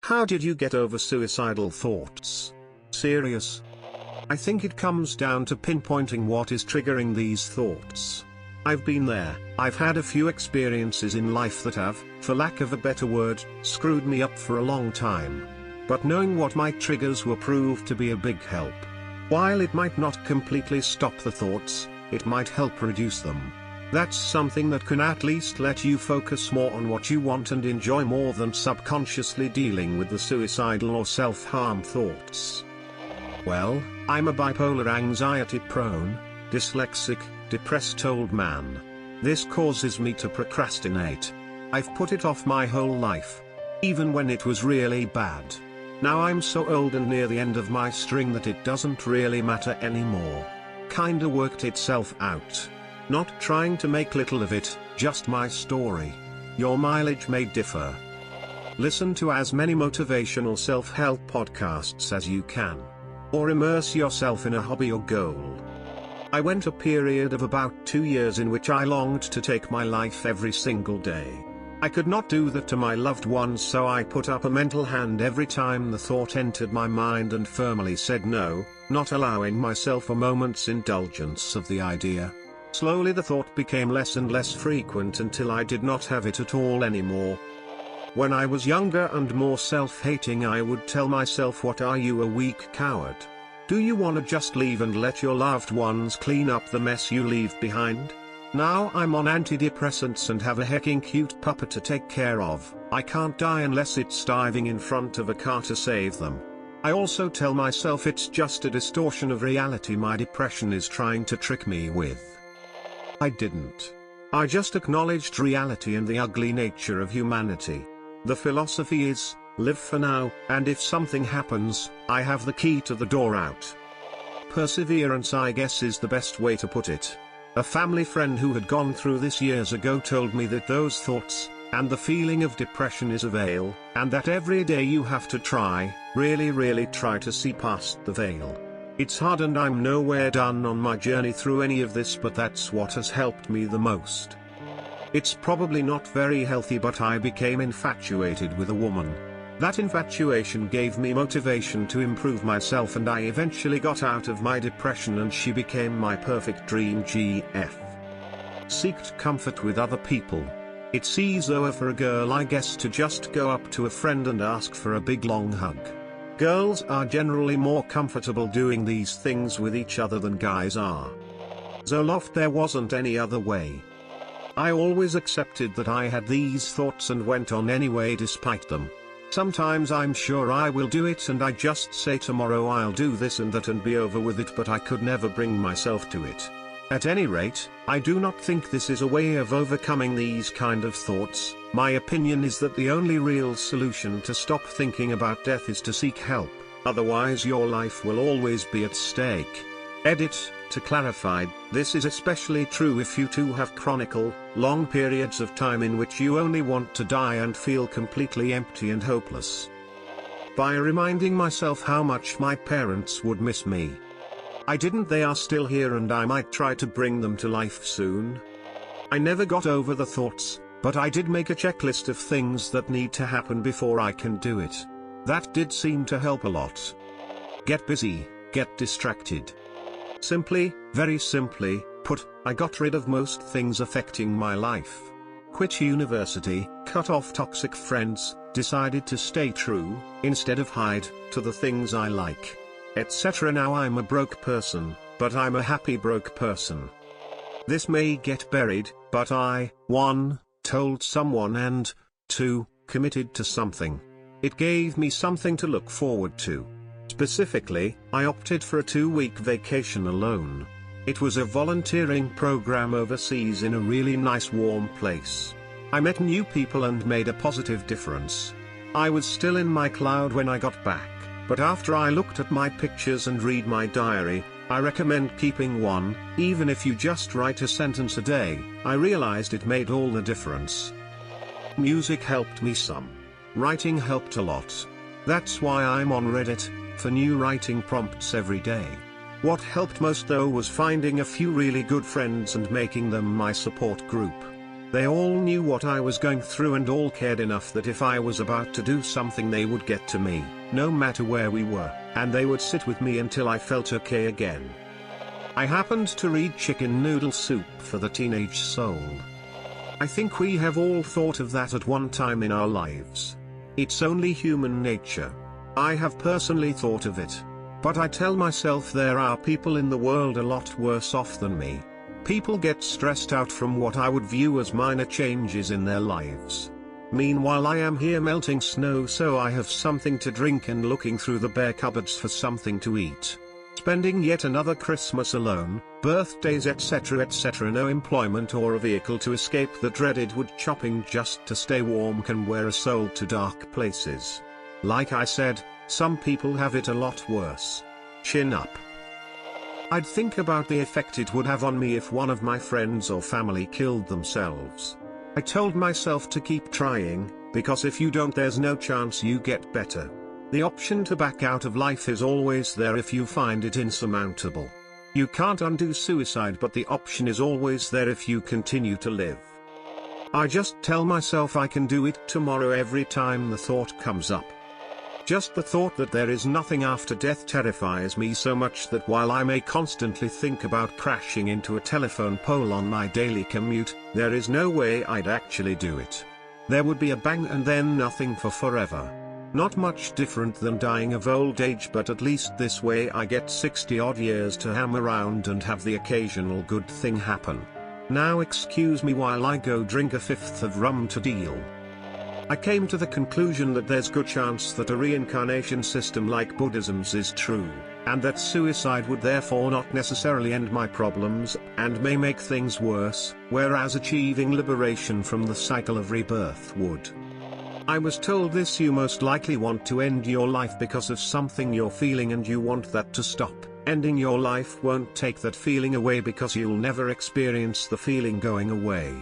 How did you get over suicidal thoughts? Serious? I think it comes down to pinpointing what is triggering these thoughts. I've been there. I've had a few experiences in life that have, for lack of a better word, screwed me up for a long time. But knowing what my triggers were proved to be a big help. While it might not completely stop the thoughts, it might help reduce them. That's something that can at least let you focus more on what you want and enjoy more than subconsciously dealing with the suicidal or self-harm thoughts. Well, I'm a bipolar anxiety-prone, dyslexic, depressed old man. This causes me to procrastinate. I've put it off my whole life. Even when it was really bad. Now I'm so old and near the end of my string that it doesn't really matter anymore. Kinda worked itself out. Not trying to make little of it, just my story. Your mileage may differ. Listen to as many motivational self-help podcasts as you can. Or immerse yourself in a hobby or goal. I went a period of about 2 years in which I longed to take my life every single day. I could not do that to my loved ones, so I put up a mental hand every time the thought entered my mind and firmly said no, not allowing myself a moment's indulgence of the idea. Slowly the thought became less and less frequent until I did not have it at all anymore. When I was younger and more self-hating, I would tell myself, "What are you, a weak coward? Do you wanna just leave and let your loved ones clean up the mess you leave behind?" Now I'm on antidepressants and have a hecking cute puppet to take care of. I can't die unless it's diving in front of a car to save them. I also tell myself it's just a distortion of reality my depression is trying to trick me with. I didn't. I just acknowledged reality and the ugly nature of humanity. The philosophy is, live for now, and if something happens, I have the key to the door out. Perseverance, I guess, is the best way to put it. A family friend who had gone through this years ago told me that those thoughts, and the feeling of depression is a veil, and that every day you have to try, really try to see past the veil. It's hard and I'm nowhere done on my journey through any of this, but that's what has helped me the most. It's probably not very healthy, but I became infatuated with a woman. That infatuation gave me motivation to improve myself, and I eventually got out of my depression and she became my perfect dream GF. Seeked comfort with other people. It's easier for a girl, I guess, to just go up to a friend and ask for a big long hug. Girls are generally more comfortable doing these things with each other than guys are. Zoloft, there wasn't any other way. I always accepted that I had these thoughts and went on anyway despite them. Sometimes I'm sure I will do it and I just say tomorrow I'll do this and that and be over with it, but I could never bring myself to it. At any rate, I do not think this is a way of overcoming these kind of thoughts. My opinion is that the only real solution to stop thinking about death is to seek help, otherwise your life will always be at stake. Edit, to clarify, this is especially true if you too have chronic, long periods of time in which you only want to die and feel completely empty and hopeless. By reminding myself how much my parents would miss me. I didn't. They are still here and I might try to bring them to life soon. I never got over the thoughts, but I did make a checklist of things that need to happen before I can do it. That did seem to help a lot. Get busy, get distracted. Simply, very simply put, I got rid of most things affecting my life. Quit university, cut off toxic friends, decided to stay true, instead of hide, to the things I like, etc. Now I'm a broke person, but I'm a happy broke person. This may get buried, but I, 1, told someone, and 2, committed to something. It gave me something to look forward to. Specifically, I opted for a 2-week vacation alone. It was a volunteering program overseas in a really nice warm place. I met new people and made a positive difference. I was still in my cloud when I got back, but after I looked at my pictures and read my diary, I recommend keeping one, even if you just write a sentence a day. I realized it made all the difference. Music helped me some. Writing helped a lot. That's why I'm on Reddit, for new writing prompts every day. What helped most though was finding a few really good friends and making them my support group. They all knew what I was going through and all cared enough that if I was about to do something they would get to me, no matter where we were, and they would sit with me until I felt okay again. I happened to read Chicken Noodle Soup for the Teenage Soul. I think we have all thought of that at one time in our lives. It's only human nature. I have personally thought of it. But I tell myself there are people in the world a lot worse off than me. People get stressed out from what I would view as minor changes in their lives. Meanwhile I am here melting snow so I have something to drink and looking through the bare cupboards for something to eat. Spending yet another Christmas alone, birthdays etc., no employment or a vehicle to escape the dreaded wood chopping just to stay warm can wear a soul to dark places. Like I said, some people have it a lot worse. Chin up. I'd think about the effect it would have on me if one of my friends or family killed themselves. I told myself to keep trying, because if you don't there's no chance you get better. The option to back out of life is always there if you find it insurmountable. You can't undo suicide, but the option is always there if you continue to live. I just tell myself I can do it tomorrow every time the thought comes up. Just the thought that there is nothing after death terrifies me so much that while I may constantly think about crashing into a telephone pole on my daily commute, there is no way I'd actually do it. There would be a bang and then nothing for forever. Not much different than dying of old age, but at least this way I get 60 odd years to ham around and have the occasional good thing happen. Now excuse me while I go drink a fifth of rum to deal. I came to the conclusion that there's good chance that a reincarnation system like Buddhism's is true, and that suicide would therefore not necessarily end my problems, and may make things worse, whereas achieving liberation from the cycle of rebirth would. I was told this: you most likely want to end your life because of something you're feeling and you want that to stop. Ending your life won't take that feeling away because you'll never experience the feeling going away.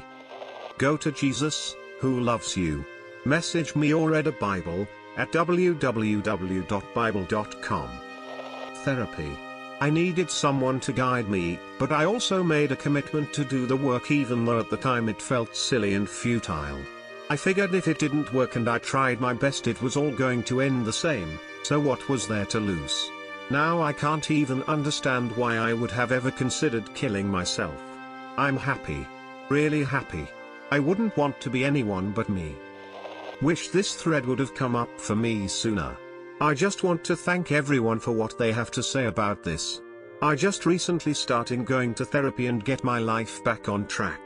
Go to Jesus, who loves you. Message me or read a Bible, at www.bible.com. Therapy. I needed someone to guide me, but I also made a commitment to do the work even though at the time it felt silly and futile. I figured if it didn't work and I tried my best it was all going to end the same, so what was there to lose? Now I can't even understand why I would have ever considered killing myself. I'm happy. Really happy. I wouldn't want to be anyone but me. Wish this thread would have come up for me sooner. I just want to thank everyone for what they have to say about this. I just recently started going to therapy and get my life back on track.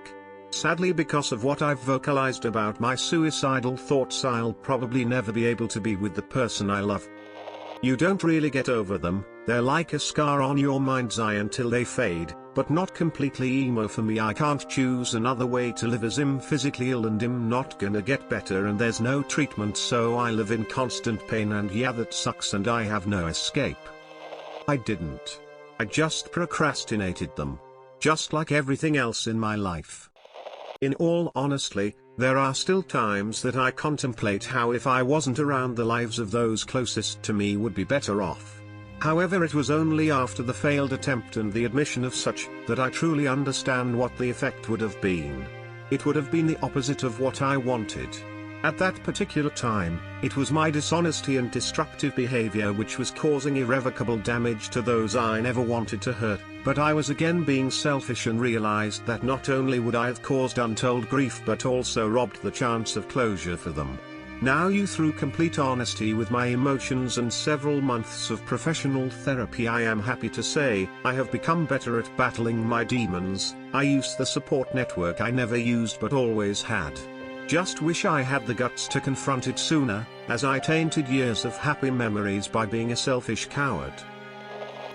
Sadly, because of what I've vocalized about my suicidal thoughts, I'll probably never be able to be with the person I love. You don't really get over them, they're like a scar on your mind's eye until they fade, but not completely emo for me. I can't choose another way to live as I'm physically ill and I'm not gonna get better and there's no treatment, so I live in constant pain, and yeah, that sucks and I have no escape. I didn't. I just procrastinated them. Just like everything else in my life. In all honesty, there are still times that I contemplate how if I wasn't around, the lives of those closest to me would be better off. However, it was only after the failed attempt and the admission of such that I truly understand what the effect would have been. It would have been the opposite of what I wanted. At that particular time, it was my dishonesty and destructive behavior which was causing irrevocable damage to those I never wanted to hurt, but I was again being selfish and realized that not only would I have caused untold grief but also robbed the chance of closure for them. Now, through complete honesty with my emotions and several months of professional therapy, I am happy to say, I have become better at battling my demons. I use the support network I never used but always had. Just wish I had the guts to confront it sooner, as I tainted years of happy memories by being a selfish coward.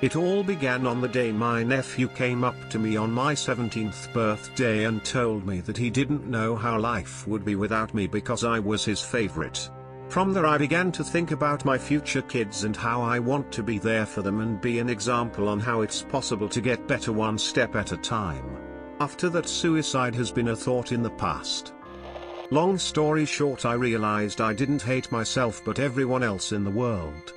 It all began on the day my nephew came up to me on my 17th birthday and told me that he didn't know how life would be without me because I was his favorite. From there I began to think about my future kids and how I want to be there for them and be an example on how it's possible to get better one step at a time. After that, suicide has been a thought in the past. Long story short, I realized I didn't hate myself but everyone else in the world.